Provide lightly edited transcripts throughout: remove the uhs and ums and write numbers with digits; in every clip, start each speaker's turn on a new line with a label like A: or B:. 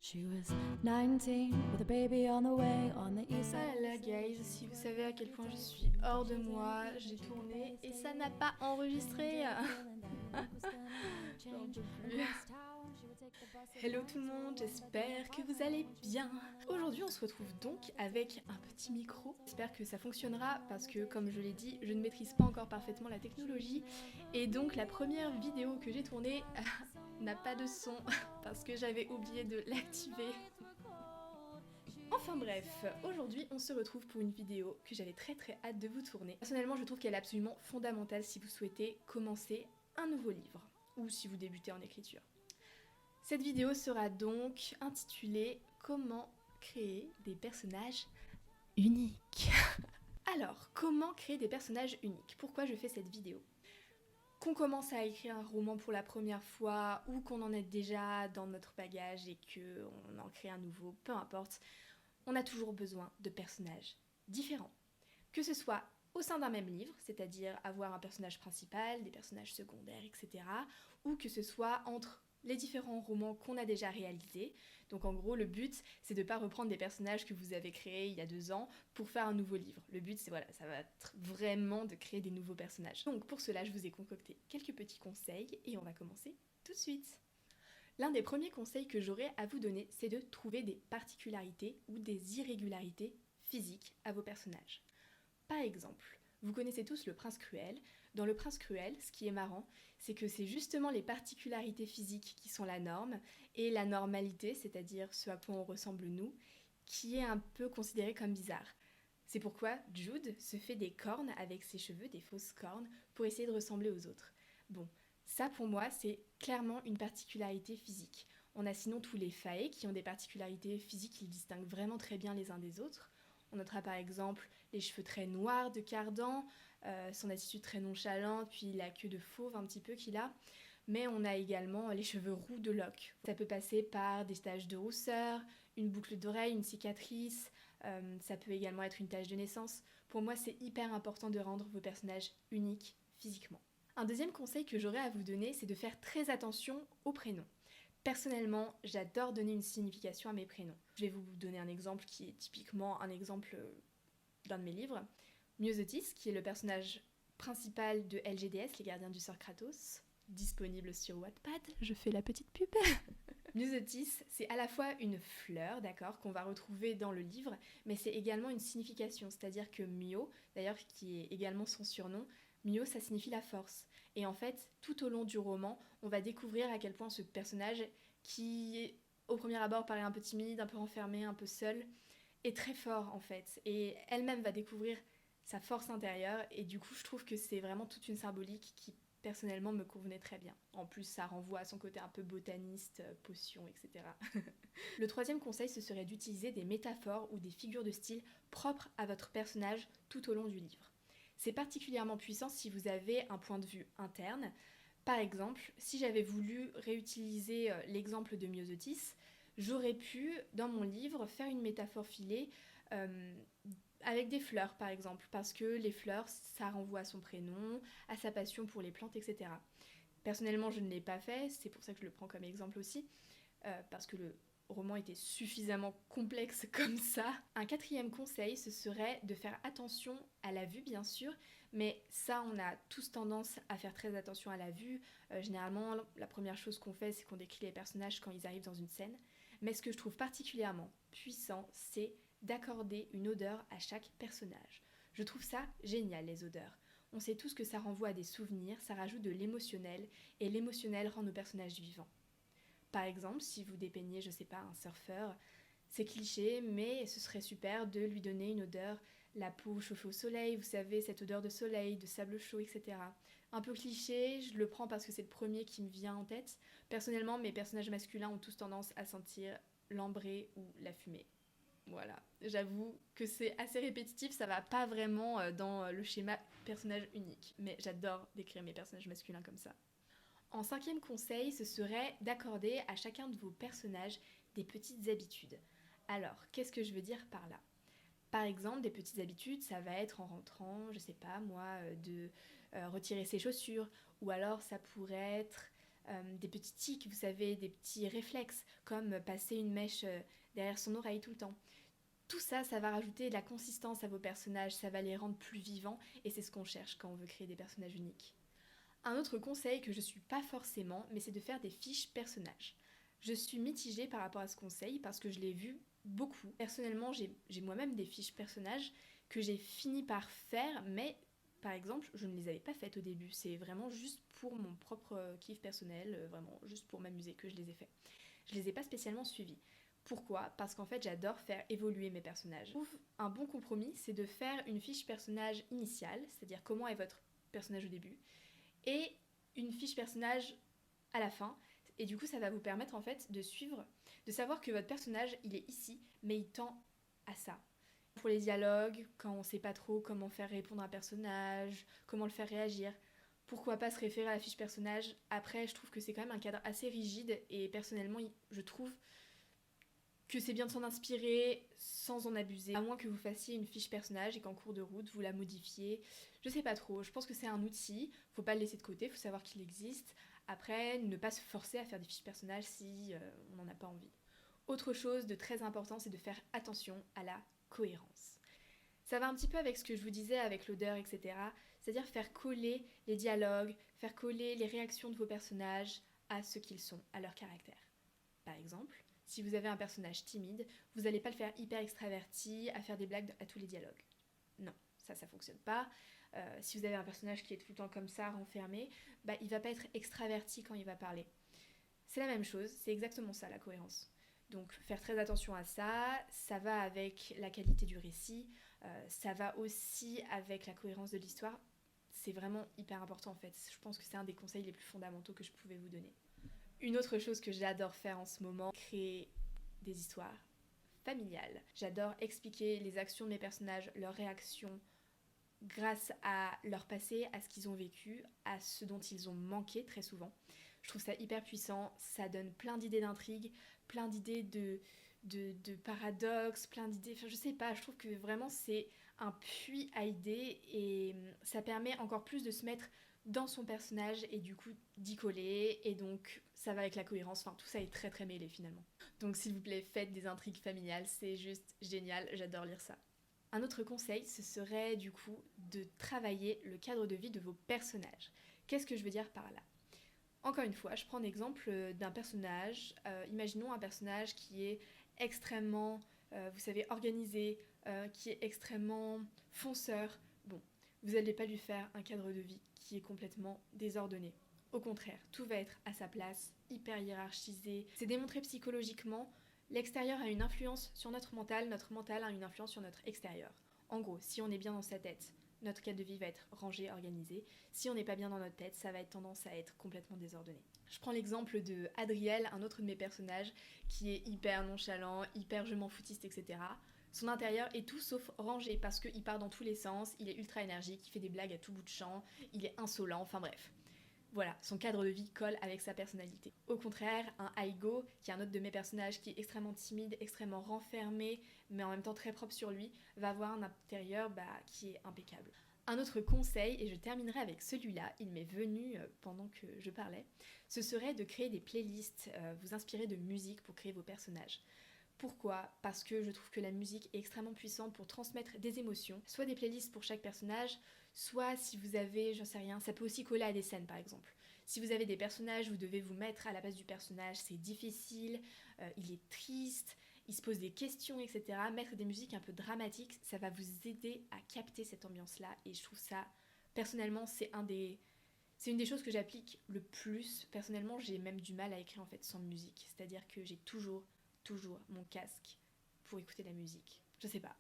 A: She was 19 with a baby on the way on the east
B: Ah
A: side.
B: là guys, si vous savez à quel point je suis hors de moi, j'ai tourné et ça n'a pas enregistré. J'en peux plus. Hello tout le monde, j'espère que vous allez bien. Aujourd'hui on se retrouve donc avec un petit micro. J'espère que ça fonctionnera parce que comme je l'ai dit, je ne maîtrise pas encore parfaitement la technologie. Et donc la première vidéo que j'ai tournée n'a pas de son parce que j'avais oublié de l'activer. Enfin bref, aujourd'hui on se retrouve pour une vidéo que j'avais très hâte de vous tourner. Personnellement je trouve qu'elle est absolument fondamentale si vous souhaitez commencer un nouveau livre ou si vous débutez en écriture. Cette vidéo sera donc intitulée Comment créer des personnages uniques. Alors, comment créer des personnages uniques? Pourquoi je fais cette vidéo? Qu'on commence à écrire un roman pour la première fois ou qu'on en est déjà dans notre bagage et qu'on en crée un nouveau, peu importe, on a toujours besoin de personnages différents. Que ce soit au sein d'un même livre, c'est-à-dire avoir un personnage principal, des personnages secondaires, etc. Ou que ce soit entre les différents romans qu'on a déjà réalisés. Donc en gros, le but, c'est de ne pas reprendre des personnages que vous avez créés il y a 2 ans pour faire un nouveau livre. Le but, c'est voilà, ça va être vraiment de créer des nouveaux personnages. Donc pour cela, je vous ai concocté quelques petits conseils et on va commencer tout de suite. L'un des premiers conseils que j'aurais à vous donner, c'est de trouver des particularités ou des irrégularités physiques à vos personnages. Par exemple, vous connaissez tous le prince cruel. Dans le prince cruel, ce qui est marrant, c'est que c'est justement les particularités physiques qui sont la norme et la normalité, c'est-à-dire ce à quoi on ressemble nous, qui est un peu considéré comme bizarre. C'est pourquoi Jude se fait des cornes avec ses cheveux, des fausses cornes, pour essayer de ressembler aux autres. Bon, ça pour moi, c'est clairement une particularité physique. On a sinon tous les fae qui ont des particularités physiques qui les distinguent vraiment très bien les uns des autres. On notera par exemple les cheveux très noirs de Cardan, son attitude très nonchalante, puis la queue de fauve un petit peu qu'il a. Mais on a également les cheveux roux de Locke. Ça peut passer par des taches de rousseur, une boucle d'oreille, une cicatrice, ça peut également être une tache de naissance. Pour moi, c'est hyper important de rendre vos personnages uniques physiquement. Un deuxième conseil que j'aurais à vous donner, c'est de faire très attention aux prénoms. Personnellement, j'adore donner une signification à mes prénoms. Je vais vous donner un exemple qui est typiquement un exemple d'un de mes livres. Myosotis, qui est le personnage principal de LGDS, les gardiens du sort Kratos, disponible sur Wattpad, je fais la petite pub. Myosotis, c'est à la fois une fleur, d'accord, qu'on va retrouver dans le livre, mais c'est également une signification, c'est-à-dire que Myo, d'ailleurs qui est également son surnom, Myo ça signifie la force. Et en fait, tout au long du roman, on va découvrir à quel point ce personnage, qui au premier abord paraît un peu timide, un peu renfermé, un peu seul, est très fort en fait. Et elle-même va découvrir sa force intérieure, et du coup je trouve que c'est vraiment toute une symbolique qui personnellement me convenait très bien. En plus, ça renvoie à son côté un peu botaniste, potion, etc. Le troisième conseil, ce serait d'utiliser des métaphores ou des figures de style propres à votre personnage tout au long du livre. C'est particulièrement puissant si vous avez un point de vue interne. Par exemple, si j'avais voulu réutiliser l'exemple de Myosotis, j'aurais pu, dans mon livre, faire une métaphore filée avec des fleurs par exemple, parce que les fleurs, ça renvoie à son prénom, à sa passion pour les plantes, etc. Personnellement, je ne l'ai pas fait, c'est pour ça que je le prends comme exemple aussi, parce que le roman était suffisamment complexe comme ça. Un quatrième conseil, ce serait de faire attention à la vue, bien sûr, mais ça, on a tous tendance à faire très attention à la vue. Généralement, la première chose qu'on fait, c'est qu'on décrit les personnages quand ils arrivent dans une scène. Mais ce que je trouve particulièrement puissant, c'est d'accorder une odeur à chaque personnage. Je trouve ça génial, les odeurs. On sait tous que ça renvoie à des souvenirs, ça rajoute de l'émotionnel, et l'émotionnel rend nos personnages vivants. Par exemple, si vous dépeignez, je sais pas, un surfeur, c'est cliché, mais ce serait super de lui donner une odeur, la peau chauffée au soleil, vous savez, cette odeur de soleil, de sable chaud, etc. Un peu cliché, je le prends parce que c'est le premier qui me vient en tête. Personnellement, mes personnages masculins ont tous tendance à sentir l'ambré ou la fumée. Voilà, j'avoue que c'est assez répétitif, ça va pas vraiment dans le schéma personnage unique, mais j'adore décrire mes personnages masculins comme ça. En cinquième conseil, ce serait d'accorder à chacun de vos personnages des petites habitudes. Alors, qu'est-ce que je veux dire par là? Par exemple, des petites habitudes, ça va être en rentrant, je sais pas moi, de retirer ses chaussures, ou alors ça pourrait être des petits tics, vous savez, des petits réflexes, comme passer une mèche derrière son oreille tout le temps. Tout ça, ça va rajouter de la consistance à vos personnages, ça va les rendre plus vivants, et c'est ce qu'on cherche quand on veut créer des personnages uniques. Un autre conseil que je suis pas forcément, mais c'est de faire des fiches personnages. Je suis mitigée par rapport à ce conseil parce que je l'ai vu beaucoup. Personnellement, j'ai moi-même des fiches personnages que j'ai fini par faire, mais par exemple, je ne les avais pas faites au début. C'est vraiment juste pour mon propre kiff personnel, vraiment juste pour m'amuser que je les ai fait. Je les ai pas spécialement suivis. Pourquoi ? Parce qu'en fait, j'adore faire évoluer mes personnages. Je trouve un bon compromis, c'est de faire une fiche personnage initiale, c'est-à-dire comment est votre personnage au début, et une fiche personnage à la fin. Et du coup, ça va vous permettre en fait de suivre, de savoir que votre personnage, il est ici, mais il tend à ça. Pour les dialogues, quand on sait pas trop comment faire répondre un personnage, comment le faire réagir, pourquoi pas se référer à la fiche personnage. Après, je trouve que c'est quand même un cadre assez rigide et personnellement, je trouve que c'est bien de s'en inspirer sans en abuser, à moins que vous fassiez une fiche personnage et qu'en cours de route vous la modifiez. Je sais pas trop, je pense que c'est un outil, faut pas le laisser de côté, faut savoir qu'il existe. Après, ne pas se forcer à faire des fiches personnages si on n'en a pas envie. Autre chose de très important, c'est de faire attention à la cohérence. Ça va un petit peu avec ce que je vous disais avec l'odeur, etc. C'est-à-dire faire coller les dialogues, faire coller les réactions de vos personnages à ce qu'ils sont, à leur caractère. Par exemple, si vous avez un personnage timide, vous n'allez pas le faire hyper extraverti, à faire des blagues à tous les dialogues. Non, ça fonctionne pas. Si vous avez un personnage qui est tout le temps comme ça, renfermé, bah, il va pas être extraverti quand il va parler. C'est la même chose, c'est exactement ça la cohérence. Donc faire très attention à ça, ça va avec la qualité du récit, ça va aussi avec la cohérence de l'histoire. C'est vraiment hyper important en fait. Je pense que c'est un des conseils les plus fondamentaux que je pouvais vous donner. Une autre chose que j'adore faire en ce moment, créer des histoires familiales. J'adore expliquer les actions de mes personnages, leurs réactions, grâce à leur passé, à ce qu'ils ont vécu, à ce dont ils ont manqué très souvent. Je trouve ça hyper puissant, ça donne plein d'idées d'intrigues, plein d'idées de paradoxes, plein d'idées, enfin je sais pas, je trouve que vraiment c'est un puits à idées et ça permet encore plus de se mettre dans son personnage et du coup d'y coller et donc ça va avec la cohérence, enfin tout ça est très très mêlé finalement. Donc s'il vous plaît, faites des intrigues familiales, c'est juste génial, j'adore lire ça. Un autre conseil, ce serait du coup de travailler le cadre de vie de vos personnages. Qu'est-ce que je veux dire par là ? Encore une fois, je prends l'exemple d'un personnage, imaginons un personnage qui est extrêmement, vous savez, organisé, qui est extrêmement fonceur. Bon, vous n'allez pas lui faire un cadre de vie qui est complètement désordonné. Au contraire, tout va être à sa place, hyper hiérarchisé. C'est démontré psychologiquement, l'extérieur a une influence sur notre mental a une influence sur notre extérieur. En gros, si on est bien dans sa tête, notre cadre de vie va être rangé, organisé. Si on n'est pas bien dans notre tête, ça va être tendance à être complètement désordonné. Je prends l'exemple de Adriel, un autre de mes personnages, qui est hyper nonchalant, hyper je m'en foutiste, etc. Son intérieur est tout sauf rangé parce qu'il part dans tous les sens, il est ultra énergique, il fait des blagues à tout bout de champ, il est insolent, enfin bref. Voilà, son cadre de vie colle avec sa personnalité. Au contraire, un Aigo, qui est un autre de mes personnages qui est extrêmement timide, extrêmement renfermé, mais en même temps très propre sur lui, va avoir un intérieur qui est impeccable. Un autre conseil, et je terminerai avec celui-là, il m'est venu pendant que je parlais, ce serait de créer des playlists, vous inspirer de musique pour créer vos personnages. Pourquoi ? Parce que je trouve que la musique est extrêmement puissante pour transmettre des émotions, soit des playlists pour chaque personnage, soit si vous avez, j'en sais rien, ça peut aussi coller à des scènes par exemple. Si vous avez des personnages, vous devez vous mettre à la place du personnage, c'est difficile, il est triste, il se pose des questions, etc. Mettre des musiques un peu dramatiques, ça va vous aider à capter cette ambiance-là et je trouve ça, personnellement, c'est une des choses que j'applique le plus. Personnellement, j'ai même du mal à écrire en fait sans musique, c'est-à-dire que j'ai toujours mon casque pour écouter la musique. Je sais pas,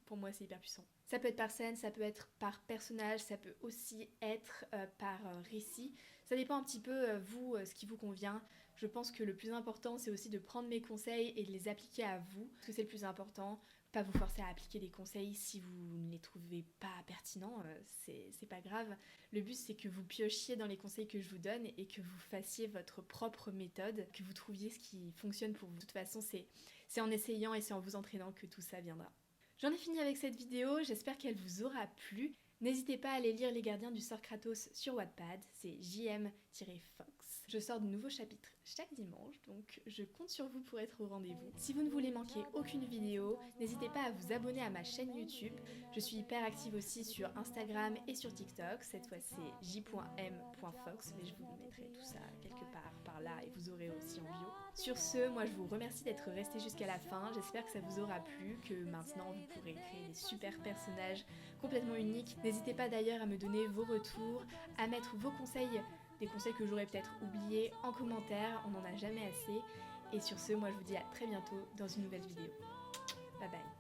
B: pour moi c'est hyper puissant. Ça peut être par scène, ça peut être par personnage, ça peut aussi être par récit. Ça dépend un petit peu vous, ce qui vous convient. Je pense que le plus important c'est aussi de prendre mes conseils et de les appliquer à vous, parce que c'est le plus important. Pas vous forcer à appliquer des conseils si vous ne les trouvez pas pertinents, c'est pas grave. Le but c'est que vous piochiez dans les conseils que je vous donne et que vous fassiez votre propre méthode, que vous trouviez ce qui fonctionne pour vous. De toute façon c'est en essayant et c'est en vous entraînant que tout ça viendra. J'en ai fini avec cette vidéo, j'espère qu'elle vous aura plu. N'hésitez pas à aller lire Les Gardiens du Sort Kratos sur Wattpad, c'est JM-Fox. Je sors de nouveaux chapitres chaque dimanche, donc je compte sur vous pour être au rendez-vous. Si vous ne voulez manquer aucune vidéo, n'hésitez pas à vous abonner à ma chaîne YouTube. Je suis hyper active aussi sur Instagram et sur TikTok. Cette fois c'est j.m.fox, mais je vous mettrai tout ça quelque part par là et vous aurez aussi en bio. Sur ce, moi je vous remercie d'être resté jusqu'à la fin. J'espère que ça vous aura plu, que maintenant vous pourrez créer des super personnages complètement uniques. N'hésitez pas d'ailleurs à me donner vos retours, à mettre vos conseils, des conseils que j'aurais peut-être oubliés en commentaire, on n'en a jamais assez. Et sur ce, moi je vous dis à très bientôt dans une nouvelle vidéo. Bye bye.